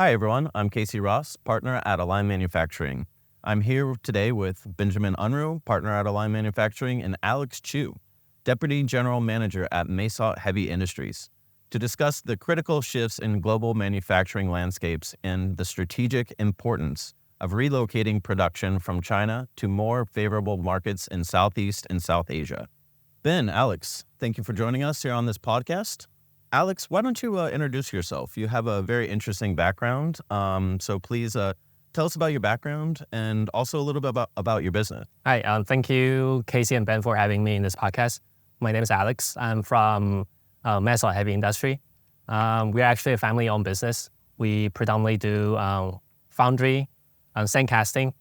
Hi, everyone. I'm Casey Ross, partner at Align Manufacturing. I'm here today with Benjamin Unruh, partner at Align Manufacturing, and Alex Chiu, Deputy General Manager at Maesot Heavy Industries, to discuss the critical shifts in global manufacturing landscapes and the strategic importance of relocating production from China to more favorable markets in Southeast and South Asia. Ben, Alex, thank you for joining us here on this podcast. Alex, why don't you introduce yourself? You have a very interesting background, so please tell us about your background and also a little bit about your business. Hi, thank you, Casey and Ben, for having me in this podcast. My name is Alex. I'm from Maesot Heavy Industries. We're actually a family-owned business. We predominantly do foundry, sand casting,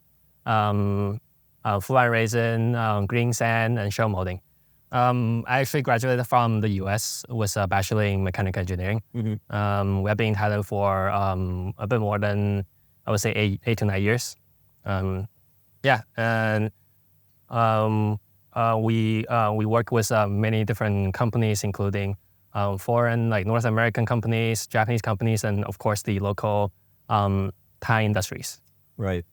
fluorine resin, green sand, and shell molding. I actually graduated from the U.S. with a bachelor in mechanical engineering. Mm-hmm. We have been in Thailand for a bit more than, I would say, eight to 9 years. And we work with many different companies, including foreign, like North American companies, Japanese companies, and of course the local Thai industries. Right.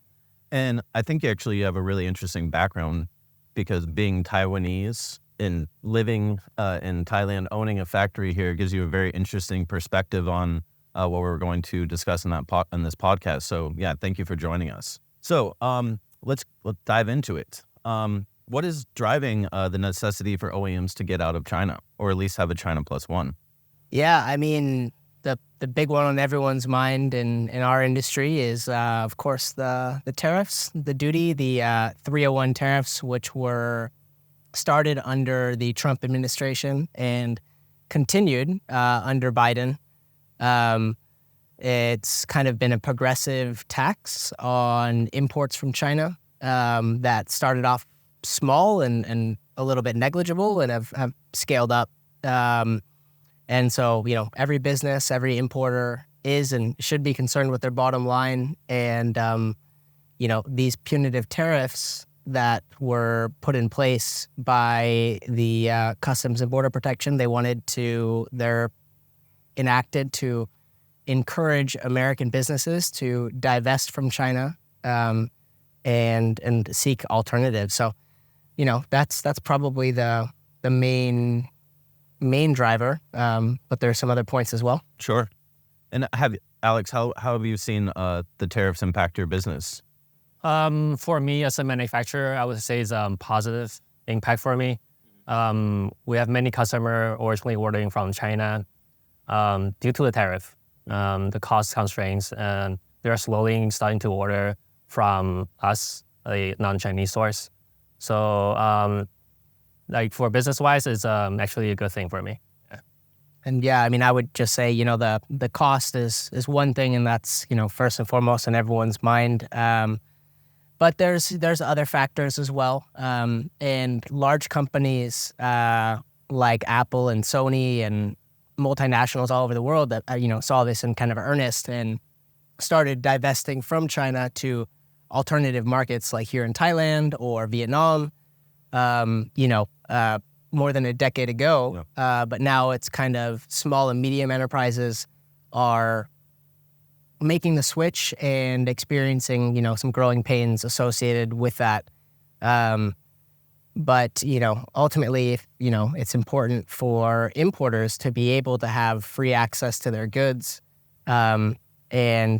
And I think you have a really interesting background because being Taiwanese and living in Thailand, owning a factory here gives you a very interesting perspective on what we're going to discuss in this podcast. So yeah, thank you for joining us. So let's dive into it. What is driving the necessity for OEMs to get out of China, or at least have a China Plus One? Yeah, I mean, the big one on everyone's mind in our industry is, of course, the tariffs, the duty, the 301 tariffs, which were started under the Trump administration and continued under Biden. It's kind of been a progressive tax on imports from China that started off small and a little bit negligible and have scaled up. And so, every business, every importer is and should be concerned with their bottom line. And, these punitive tariffs that were put in place by the Customs and Border Protection, they're enacted to encourage American businesses to divest from China and seek alternatives. So, that's probably the main driver, but there are some other points as well. Sure. And Alex, how have you seen the tariffs impact your business? For me as a manufacturer, I would say it's a positive impact for me. We have many customers originally ordering from China due to the tariff, the cost constraints, and they're slowly starting to order from us, a non-Chinese source. So, for business-wise, it's actually a good thing for me. Yeah. And yeah, I mean, I would just say, the cost is one thing, and that's, first and foremost in everyone's mind. But there's other factors as well. And large companies like Apple and Sony and multinationals all over the world that, saw this in kind of earnest and started divesting from China to alternative markets like here in Thailand or Vietnam, more than a decade ago. Yeah. But now it's kind of small and medium enterprises are making the switch and experiencing, some growing pains associated with that. But, ultimately, it's important for importers to be able to have free access to their goods, and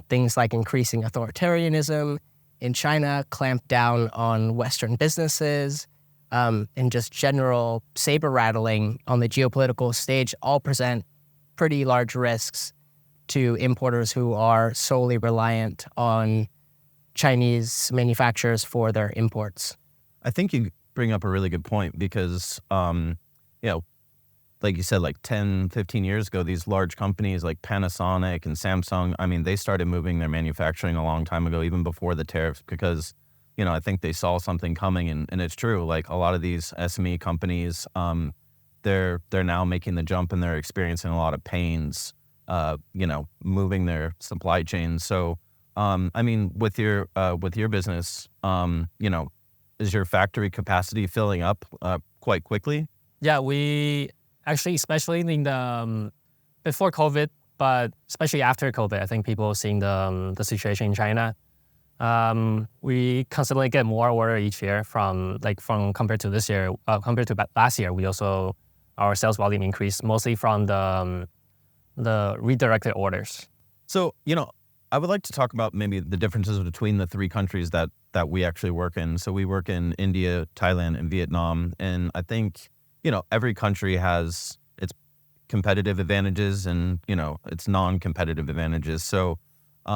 things like increasing authoritarianism in China, clamp down on Western businesses, and just general saber rattling on the geopolitical stage all present pretty large risks to importers who are solely reliant on Chinese manufacturers for their imports. I think you bring up a really good point because, like you said, like 10, 15 years ago, these large companies like Panasonic and Samsung, I mean, they started moving their manufacturing a long time ago, even before the tariffs, because, I think they saw something coming, and it's true. Like a lot of these SME companies, they're now making the jump and they're experiencing a lot of pains, moving their supply chain. So, with your business, is your factory capacity filling up quite quickly? Yeah, we actually, especially in the before COVID, but especially after COVID, I think people seeing the situation in China. We constantly get more order each year from compared to this year, compared to last year. Our sales volume increased mostly from the redirected orders. So, I would like to talk about maybe the differences between the three countries that we actually work in. So we work in India, Thailand, and Vietnam. And I think, every country has its competitive advantages and, its non-competitive advantages. So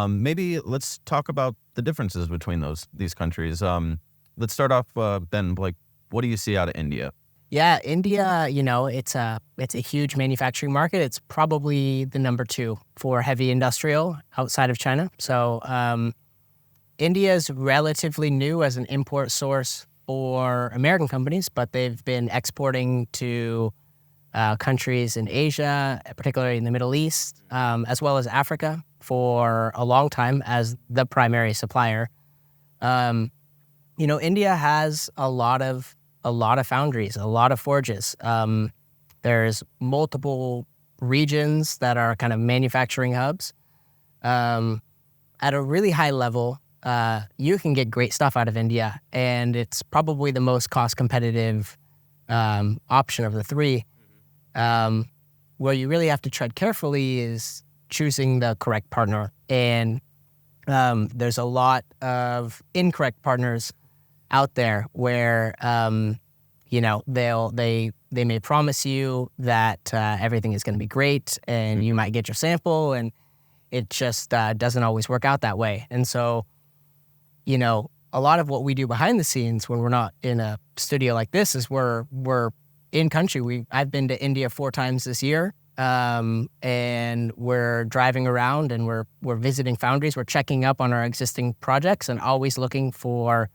maybe let's talk about the differences between these countries. Let's start off, Ben, what do you see out of India? Yeah, India, it's a huge manufacturing market. It's probably the number 2 for heavy industrial outside of China. So India is relatively new as an import source for American companies, but they've been exporting to countries in Asia, particularly in the Middle East, as well as Africa for a long time as the primary supplier. India has a lot of foundries, a lot of forges. There's multiple regions that are kind of manufacturing hubs. At a really high level, you can get great stuff out of India, and it's probably the most cost competitive option of the three. Where you really have to tread carefully is choosing the correct partner. And there's a lot of incorrect partners out there where they may promise you that everything is going to be great and you might get your sample, and it just doesn't always work out that way. And so, a lot of what we do behind the scenes when we're not in a studio like this is we're in country. I've been to India 4 times this year, and we're driving around and we're visiting foundries. We're checking up on our existing projects and always looking for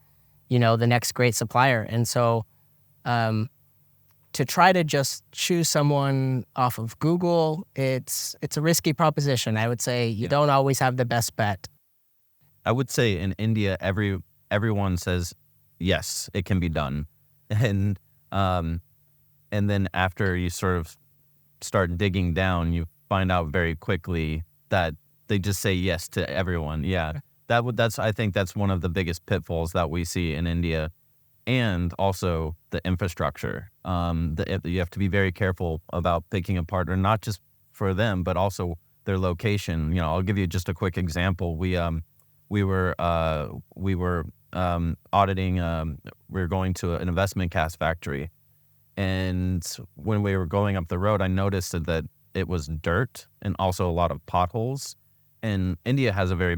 the next great supplier. And so to try to just choose someone off of Google, it's a risky proposition. I would say you don't always have the best bet. I would say in India, everyone says, yes, it can be done. And then after you sort of start digging down, you find out very quickly that they just say yes to everyone. Yeah. I think that's one of the biggest pitfalls that we see in India, and also the infrastructure. You have to be very careful about picking a partner, not just for them, but also their location. I'll give you just a quick example. We were auditing. We were going to an investment cast factory, and when we were going up the road, I noticed that it was dirt and also a lot of potholes. And India has a very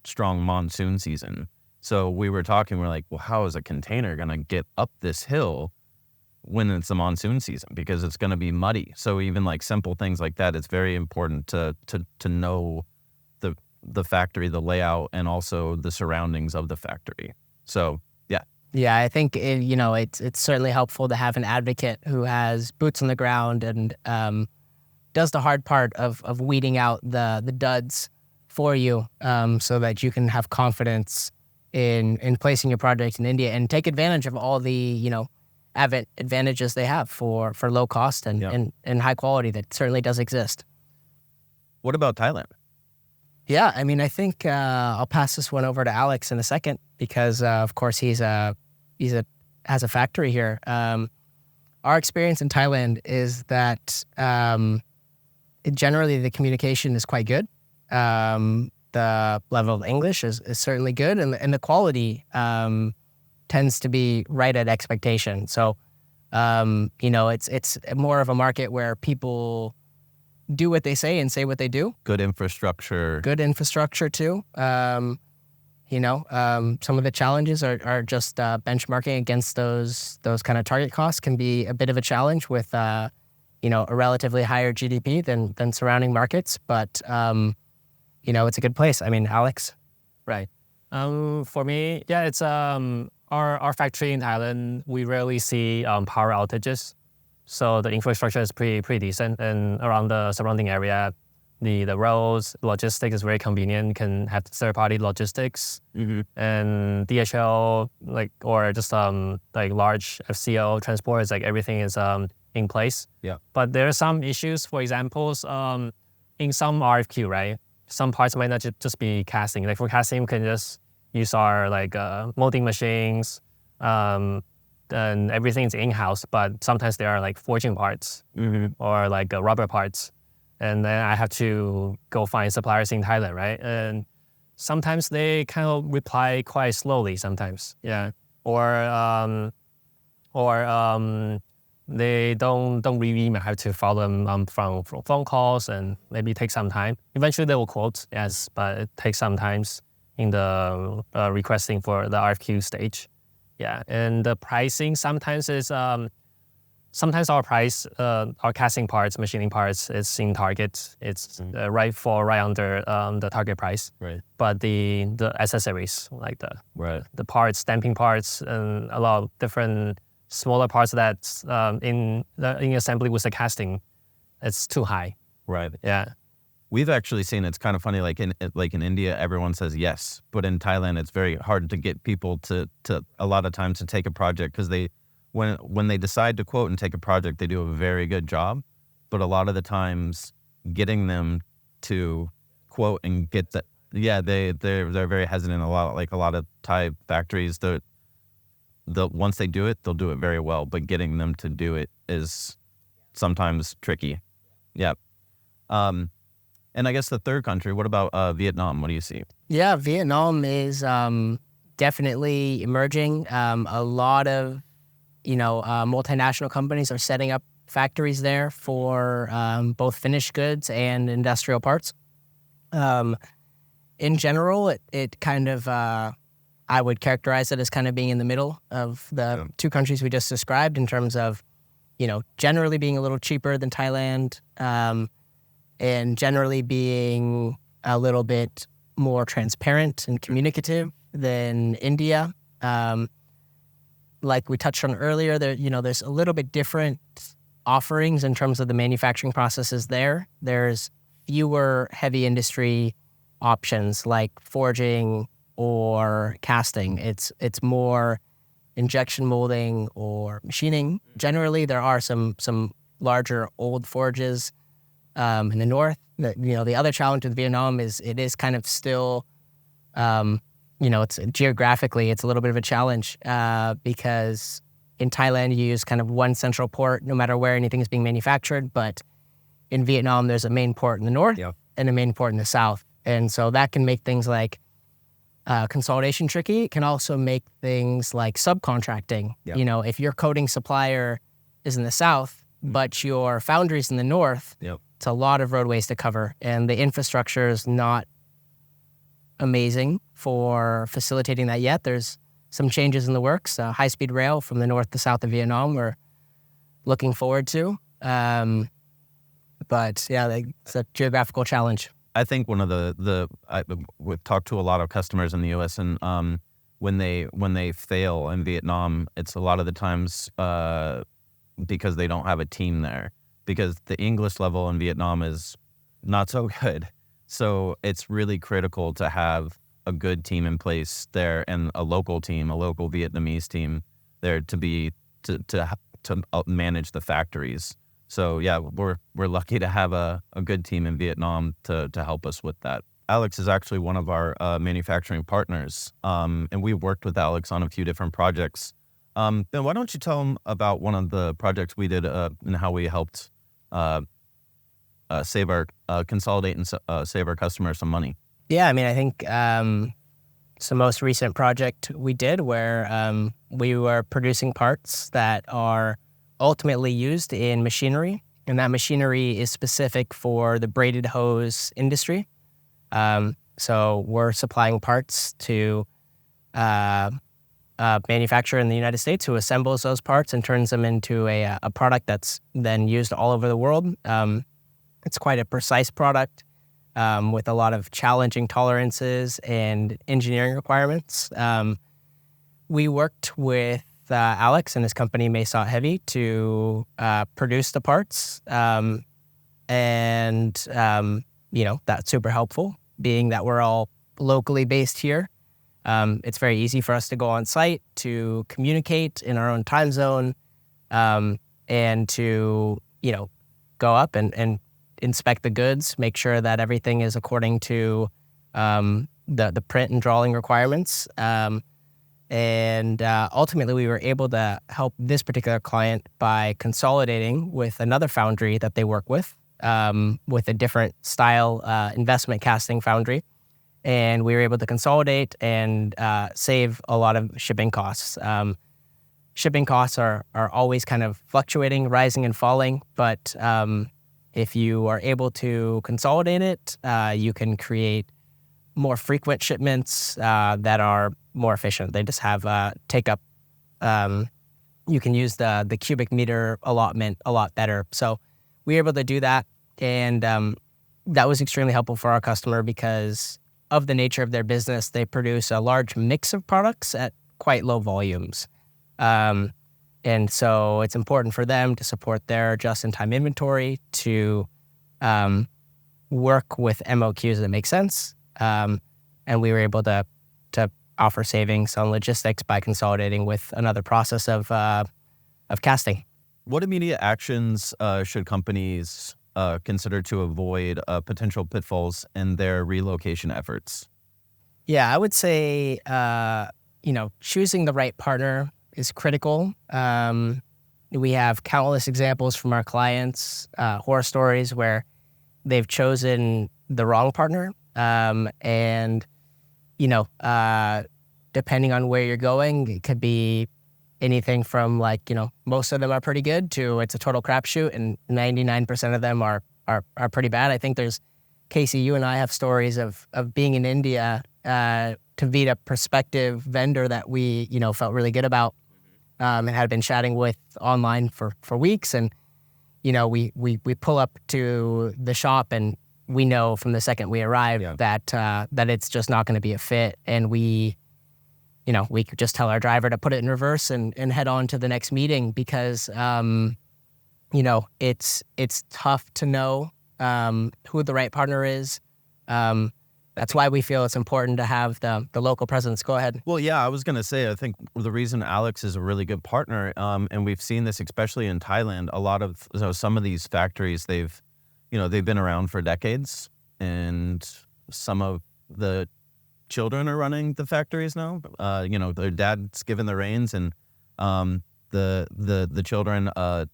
strong monsoon season. So we were talking, we're like, well, how is a container going to get up this hill when it's the monsoon season? Because it's going to be muddy. So even like simple things like that, it's very important to know the factory, the layout, and also the surroundings of the factory. So, yeah. Yeah, I think, it's certainly helpful to have an advocate who has boots on the ground and does the hard part of weeding out the duds for you, so that you can have confidence in placing your project in India and take advantage of all the advantages they have for low cost and high quality that certainly does exist. What about Thailand? Yeah, I think I'll pass this one over to Alex in a second because of course he has a factory here. Our experience in Thailand is that generally the communication is quite good. The level of English is certainly good, and the quality tends to be right at expectation. So, it's more of a market where people do what they say and say what they do. Good infrastructure. Good infrastructure too. Some of the challenges are just benchmarking against those kind of target costs can be a bit of a challenge with a relatively higher GDP than surrounding markets, but it's a good place. Alex? Right. For me, it's our factory in Thailand, we rarely see power outages. So the infrastructure is pretty decent, and around the surrounding area, the roads, logistics is very convenient. You can have third-party logistics, and DHL or just large FCO transport is everything is in place. Yeah. But there are some issues. For example, in some RFQ, right? Some parts might not just be casting. Like for casting, we can just use our molding machines, and everything's in-house. But sometimes there are like forging parts or like rubber parts, and then I have to go find suppliers in Thailand, right? And sometimes they kind of reply quite slowly. Sometimes, yeah, or they don't really even have to follow them from phone calls and maybe take some time. Eventually they will quote, yes, but it takes some time in the requesting for the RFQ stage. Yeah, and the pricing sometimes is sometimes our price, our casting parts, machining parts, is in target. It's right under the target price. Right. But the accessories, like the parts, stamping parts, and a lot of different smaller parts that in assembly with the casting, it's too high. Right. Yeah. We've actually seen, it's kind of funny, like in India, everyone says yes, but in Thailand, it's very hard to get people to a lot of times to take a project, because when they decide to quote and take a project, they do a very good job, but a lot of the times getting them to quote and get that, they're very hesitant. A lot of Thai factories, once they do it, they'll do it very well, but getting them to do it is sometimes tricky. Yeah. And I guess the third country, what about Vietnam? What do you see? Yeah, Vietnam is definitely emerging. A lot of, multinational companies are setting up factories there for both finished goods and industrial parts. In general, it kind of, I would characterize it as kind of being in the middle of the two countries we just described, in terms of, generally being a little cheaper than Thailand, and generally being a little bit more transparent and communicative than India. Like we touched on earlier, there's a little bit different offerings in terms of the manufacturing processes there. There's fewer heavy industry options like forging or casting. It's more injection molding or machining. Generally, there are some larger old forges in the north. The other challenge with Vietnam is it is kind of still, it's geographically, it's a little bit of a challenge because in Thailand, you use kind of one central port no matter where anything is being manufactured. But in Vietnam, there's a main port in the north and a main port in the south. And so that can make things like consolidation tricky. It can also make things like subcontracting. If your coating supplier is in the south, but your foundry's in the north, it's a lot of roadways to cover. And the infrastructure is not amazing for facilitating that yet. There's some changes in the works. High-speed rail from the north to south of Vietnam we're looking forward to. But yeah, it's a geographical challenge. I think one of we've talked to a lot of customers in the U.S. and when they fail in Vietnam, it's a lot of the times because they don't have a team there, because the English level in Vietnam is not so good. So it's really critical to have a good team in place there, and a local team, a local Vietnamese team there to manage the factories. So yeah, we're lucky to have a good team in Vietnam to help us with that. Alex is actually one of our manufacturing partners, and we've worked with Alex on a few different projects. Ben, why don't you tell them about one of the projects we did and how we helped consolidate and save our customers some money? Yeah, I think it's the most recent project we did where we were producing parts that are ultimately used in machinery, and that machinery is specific for the braided hose industry. So we're supplying parts to manufacturer in the United States who assembles those parts and turns them into a product that's then used all over the world. It's quite a precise product with a lot of challenging tolerances and engineering requirements. We worked with Alex and his company Maesot Heavy to produce the parts, and that's super helpful, being that we're all locally based here. It's very easy for us to go on site, to communicate in our own time zone, and to go up and inspect the goods, make sure that everything is according to the print and drawing requirements. And ultimately, we were able to help this particular client by consolidating with another foundry that they work with a different style investment casting foundry. And we were able to consolidate and save a lot of shipping costs. Shipping costs are always kind of fluctuating, rising and falling, but if you are able to consolidate it, you can create more frequent shipments that are more efficient. They just have take up. You can use the cubic meter allotment a lot better. So we were able to do that, and that was extremely helpful for our customer because of the nature of their business. They produce a large mix of products at quite low volumes. And so it's important for them to support their just-in-time inventory, to work with MOQs that make sense. And we were able to offer savings on logistics by consolidating with another process of casting. What immediate actions should companies consider to avoid potential pitfalls in their relocation efforts? Yeah, I would say, choosing the right partner is critical. We have countless examples from our clients, horror stories where they've chosen the wrong partner. And depending on where you're going, it could be anything from most of them are pretty good to it's a total crapshoot, and 99% of them are pretty bad. I think there's, Casey, you and I have stories of being in India to meet a prospective vendor that we felt really good about, and had been chatting with online for weeks, and we pull up to the shop and we know from the second we arrive that it's just not going to be a fit, and we could just tell our driver to put it in reverse and head on to the next meeting because it's tough to know who the right partner is. That's why we feel it's important to have the local presence. Go ahead. Well, yeah, I was going to say, I think the reason Alex is a really good partner, and we've seen this especially in Thailand, a lot of some of these factories, they've been around for decades, and some of the children are running the factories now. Their dad's given the reins, and the children are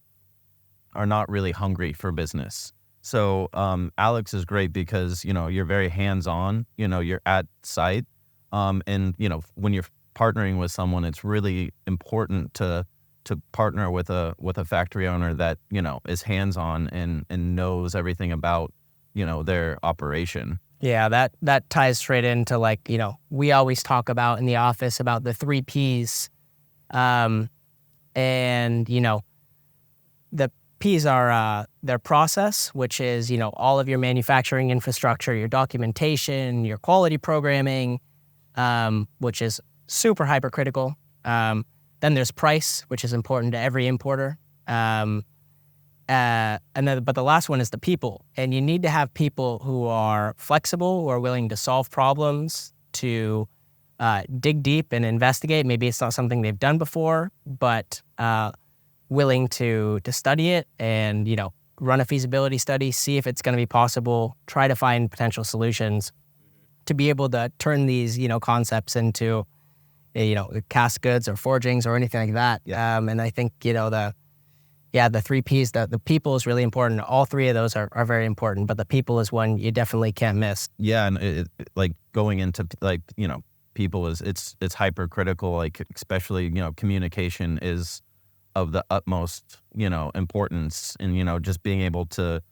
not really hungry for business. So Alex is great because you're very hands-on. You're at site, and when you're partnering with someone, it's really important to partner with a factory owner that is hands-on and knows everything about their operation. Yeah, that ties straight into we always talk about in the office about the 3 Ps, and the P's are their process, which is all of your manufacturing infrastructure, your documentation, your quality programming, which is super hypercritical. Then there's price, which is important to every importer. But the last one is the people, and you need to have people who are flexible, who are willing to solve problems, to dig deep and investigate. Maybe it's not something they've done before, but willing to study it and run a feasibility study, see if it's going to be possible, try to find potential solutions to be able to turn these concepts into cast goods or forgings or anything like that. Yeah. And I think the 3 Ps, the people is really important. All 3 of those are very important, but the people is one you definitely can't miss. Yeah, and going into people it's hypercritical. Especially communication is of the utmost importance, and just being able to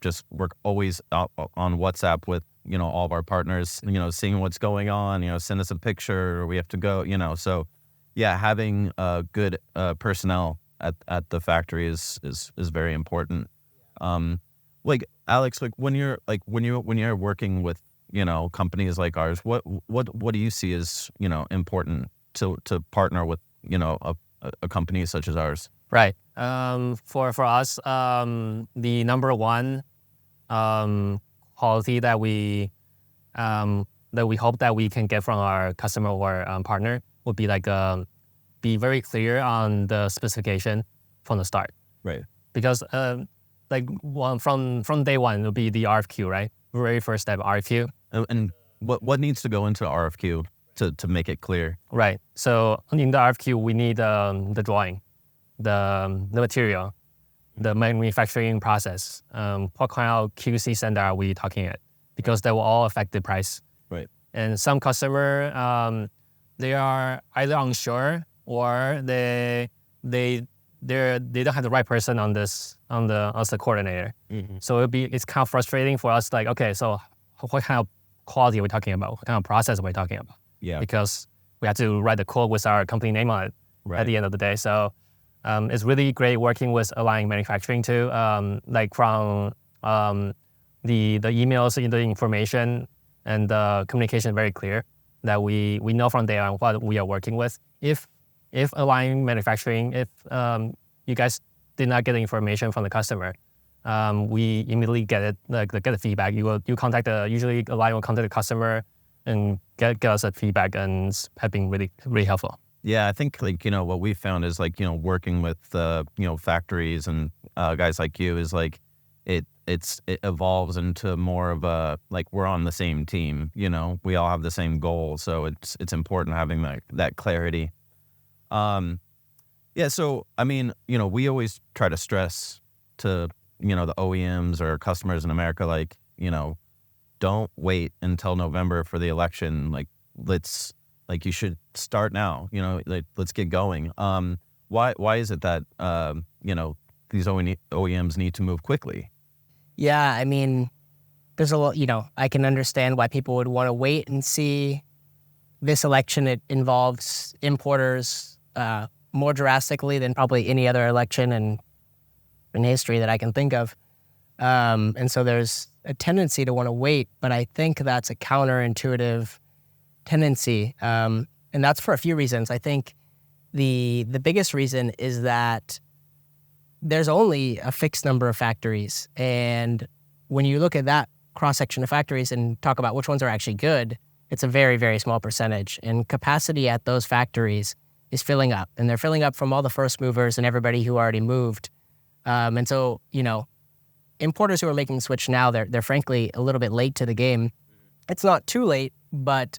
just work always on WhatsApp with all of our partners, seeing what's going on, send us a picture, or we have to go, so yeah, having good personnel at the factory is very important. Alex, when you're working with companies like ours, what do you see as important to partner with a company such as ours? Right. For us, the number one quality that we hope that we can get from our customer or partner would be be very clear on the specification from the start. Right. Because from day one, it'll be the RFQ, right? Very first step, RFQ. And what needs to go into the RFQ to make it clear? Right. So in the RFQ, we need the drawing, the material, the manufacturing process. What kind of QC standard are we talking at? Because they will all affect the price. Right. And some customer, they are either unsure or they don't have the right person on this as the coordinator. Mm-hmm. So it's kind of frustrating for us. Like, okay, so what kind of quality are we talking about? What kind of process are we talking about? Yeah. Because we have to write the code with our company name on it at the end of the day. So it's really great working with Align Manufacturing too. Like from the emails, the information and the communication very clear that we know from there on what we are working with. If Align Manufacturing, if you guys did not get the information from the customer, we immediately get it, get the feedback. You contact usually Align will contact the customer and get us that feedback, and it's been really, really helpful. Yeah, I think what we found is working with factories and guys like you is it evolves into more of a we're on the same team. We all have the same goal, so it's important having that clarity. Yeah, so I mean, we always try to stress to the OEMs or customers in America, don't wait until November for the election. You should start now. Let's get going. Why is it that these OEMs need to move quickly? Yeah, I mean, there's a lot. I can understand why people would want to wait and see. This election, it involves importers more drastically than probably any other election in history that I can think of. And so there's a tendency to want to wait, but I think that's a counterintuitive tendency. And that's for a few reasons. I think the biggest reason is that there's only a fixed number of factories. And when you look at that cross-section of factories and talk about which ones are actually good, it's a very, very small percentage. And capacity at those factories is filling up. And they're filling up from all the first movers and everybody who already moved. And so, importers who are making the switch now, they're frankly a little bit late to the game. It's not too late, but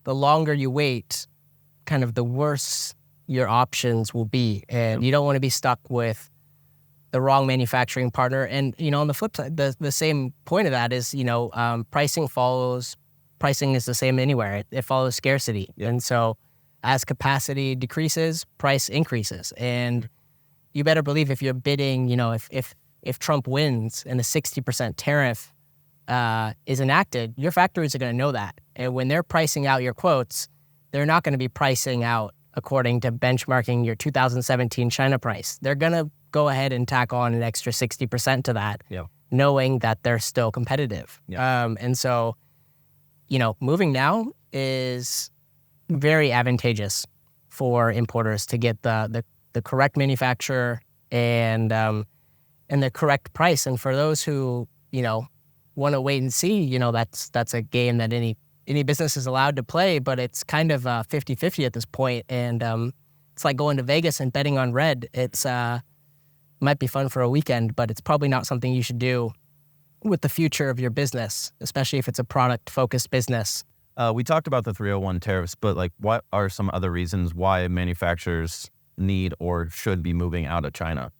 the longer you wait, kind of the worse your options will be. And you don't want to be stuck with the wrong manufacturing partner. And, on the flip side, the same point of that is, pricing is the same anywhere. It follows scarcity. Yeah. And so as capacity decreases, price increases. And you better believe if you're bidding, if Trump wins and a 60% tariff is enacted, your factories are going to know that. And when they're pricing out your quotes, they're not going to be pricing out according to benchmarking your 2017 China price. They're going to go ahead and tack on an extra 60% to that, knowing that they're still competitive. Yeah. And so, moving now is very advantageous for importers to get the correct manufacturer and the correct price. And for those who, want to wait and see, that's a game that any business is allowed to play, but it's kind of 50-50 at this point. And it's like going to Vegas and betting on red. It's might be fun for a weekend, but it's probably not something you should do with the future of your business, especially if it's a product-focused business. We talked about the 301 tariffs, but what are some other reasons why manufacturers need or should be moving out of China?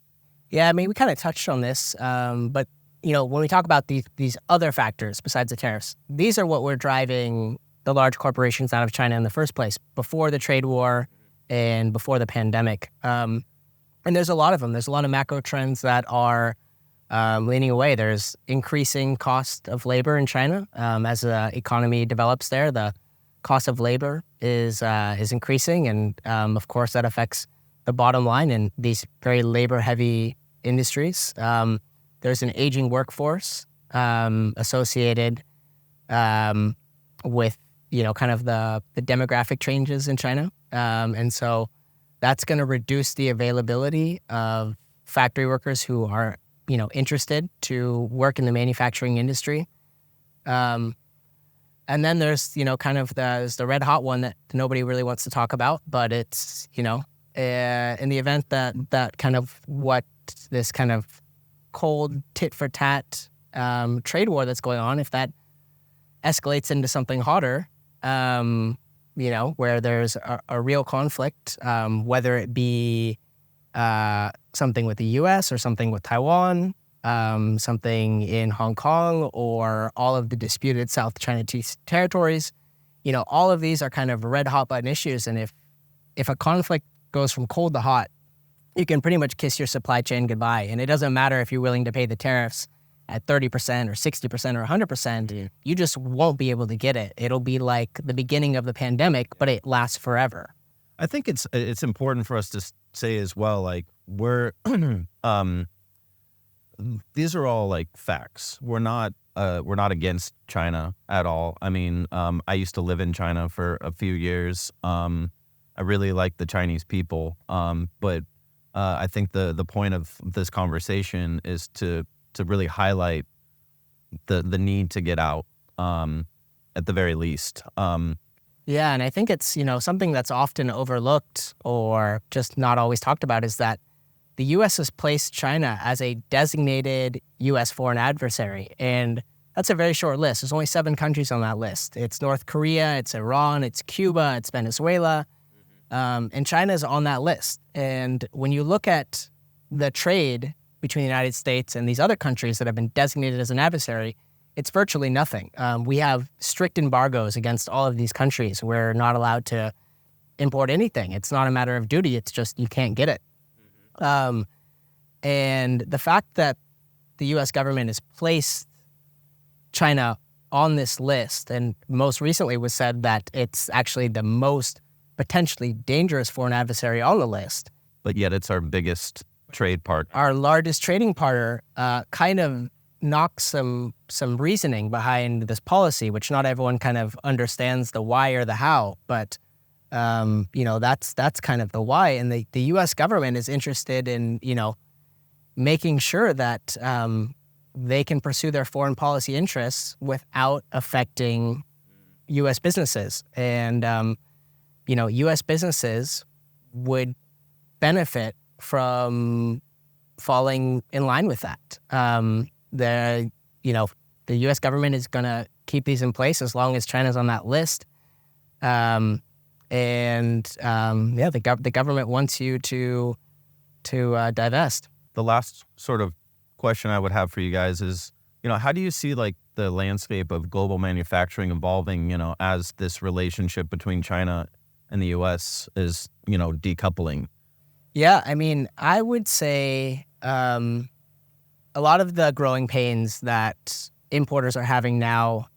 Yeah, I mean, we kind of touched on this, but when we talk about these other factors besides the tariffs, these are what were driving the large corporations out of China in the first place, before the trade war and before the pandemic. And there's a lot of them. There's a lot of macro trends that are leaning away. There's increasing cost of labor in China. As the economy develops there, the cost of labor is increasing, and of course that affects the bottom line in these very labor-heavy industries. There's an aging workforce associated with kind of the demographic changes in China, and so that's going to reduce the availability of factory workers who are interested to work in the manufacturing industry. And then there's, kind of there's the red hot one that nobody really wants to talk about, but it's, in the event that kind of what this kind of cold tit for tat trade war that's going on, if that escalates into something hotter, where there's a real conflict, whether it be something with the U.S. or something with Taiwan, something in Hong Kong, or all of the disputed South China territories, all of these are kind of red hot button issues. And if a conflict goes from cold to hot, you can pretty much kiss your supply chain goodbye. And it doesn't matter if you're willing to pay the tariffs at 30% or 60% or 100%, you just won't be able to get it. It'll be like the beginning of the pandemic, but it lasts forever. I think it's important for us to say as well, like we're these are all like facts. We're not against China at all. I mean, I used to live in China for a few years. I really like the Chinese people, but I think the point of this conversation is to really highlight the need to get out at the very least. Yeah, and I think it's, something that's often overlooked or just not always talked about is that the U.S. has placed China as a designated U.S. foreign adversary. And that's a very short list. There's only 7 countries on that list. It's North Korea, it's Iran, it's Cuba, it's Venezuela, and China's on that list. And when you look at the trade between the United States and these other countries that have been designated as an adversary, it's virtually nothing. We have strict embargoes against all of these countries. We're not allowed to import anything. It's not a matter of duty. It's just you can't get it. And the fact that the U.S. government has placed China on this list, and most recently was said that it's actually the most potentially dangerous foreign adversary on the list. But yet it's our biggest trade partner. Our largest trading partner kind of knocks some reasoning behind this policy, which not everyone kind of understands the why or the how, but that's kind of the why. And the U.S. government is interested in, making sure that they can pursue their foreign policy interests without affecting U.S. businesses. And, U.S. businesses would benefit from falling in line with that. The U.S. government is going to keep these in place as long as China's on that list. The government wants you to divest. The last sort of question I would have for you guys is, how do you see like the landscape of global manufacturing evolving, as this relationship between China and the U.S. is, decoupling? Yeah, I mean, I would say a lot of the growing pains that importers are having now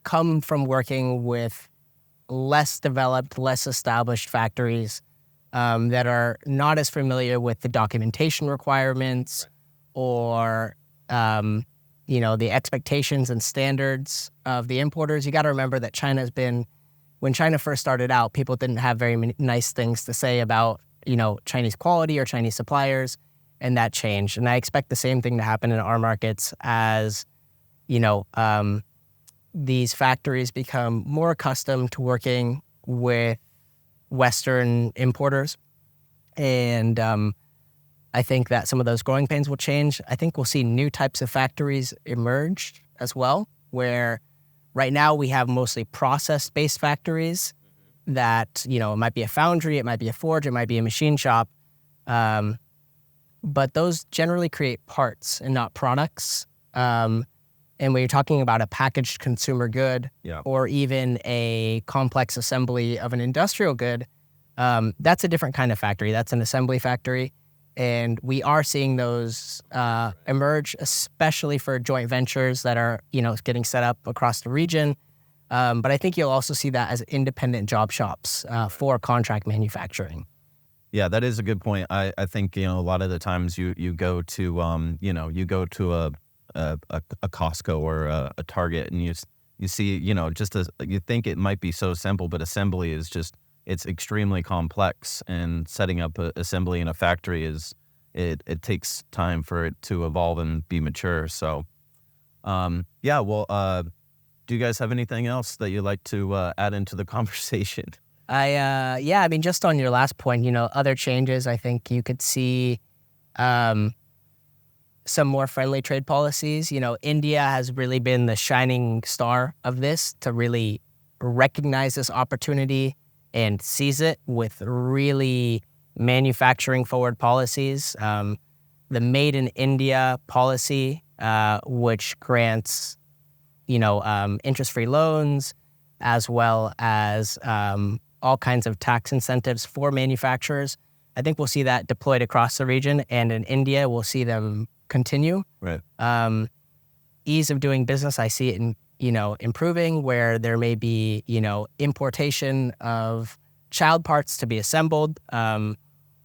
come from working with less developed, less established factories that are not as familiar with the documentation requirements or, the expectations and standards of the importers. You got to remember that when China first started out, people didn't have very nice things to say about, Chinese quality or Chinese suppliers, and that changed. And I expect the same thing to happen in our markets as, these factories become more accustomed to working with Western importers. And I think that some of those growing pains will change. I think we'll see new types of factories emerge as well, where right now we have mostly process-based factories that, it might be a foundry, it might be a forge, it might be a machine shop. But those generally create parts and not products. And when you're talking about a packaged consumer good or even a complex assembly of an industrial good, that's a different kind of factory. That's an assembly factory. And we are seeing those emerge, especially for joint ventures that are, getting set up across the region. But I think you'll also see that as independent job shops for contract manufacturing. Yeah, that is a good point. I think, a lot of the times you go to, you go to a Costco or a Target and you see, you think it might be so simple, but assembly is it's extremely complex, and setting up an assembly in a factory it takes time for it to evolve and be mature. So, do you guys have anything else that you'd like to add into the conversation? I mean, just on your last point, other changes, I think you could see some more friendly trade policies. India has really been the shining star of this to really recognize this opportunity and seize it with really manufacturing forward policies. The Made in India policy, which grants, interest-free loans, as well as all kinds of tax incentives for manufacturers. I think we'll see that deployed across the region, and in India, we'll see them continue. Right. Ease of doing business, I see it improving, where there may be, importation of child parts to be assembled,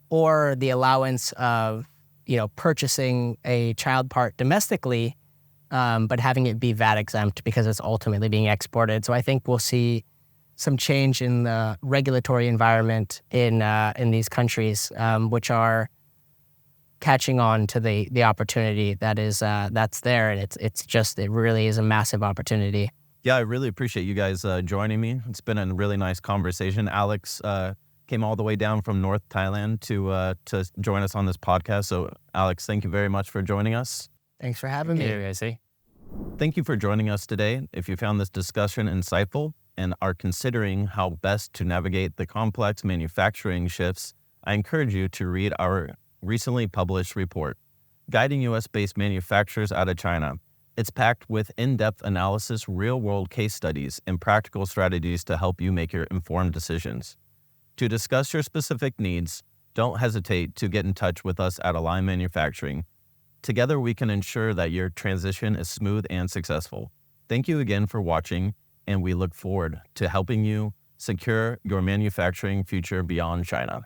or the allowance of, purchasing a child part domestically, but having it be VAT exempt because it's ultimately being exported. So I think we'll see some change in the regulatory environment in these countries, which are catching on to the opportunity that's there, and it really is a massive opportunity. Yeah, I really appreciate you guys joining me. It's been a really nice conversation. Alex came all the way down from North Thailand to join us on this podcast. So, Alex, thank you very much for joining us. Thanks for having me. Yeah, I see. Thank you for joining us today. If you found this discussion insightful and are considering how best to navigate the complex manufacturing shifts, I encourage you to read our recently published report, Guiding U.S.-Based Manufacturers Out of China. It's packed with in-depth analysis, real-world case studies, and practical strategies to help you make your informed decisions. To discuss your specific needs, don't hesitate to get in touch with us at Align Manufacturing. Together, we can ensure that your transition is smooth and successful. Thank you again for watching, and we look forward to helping you secure your manufacturing future beyond China.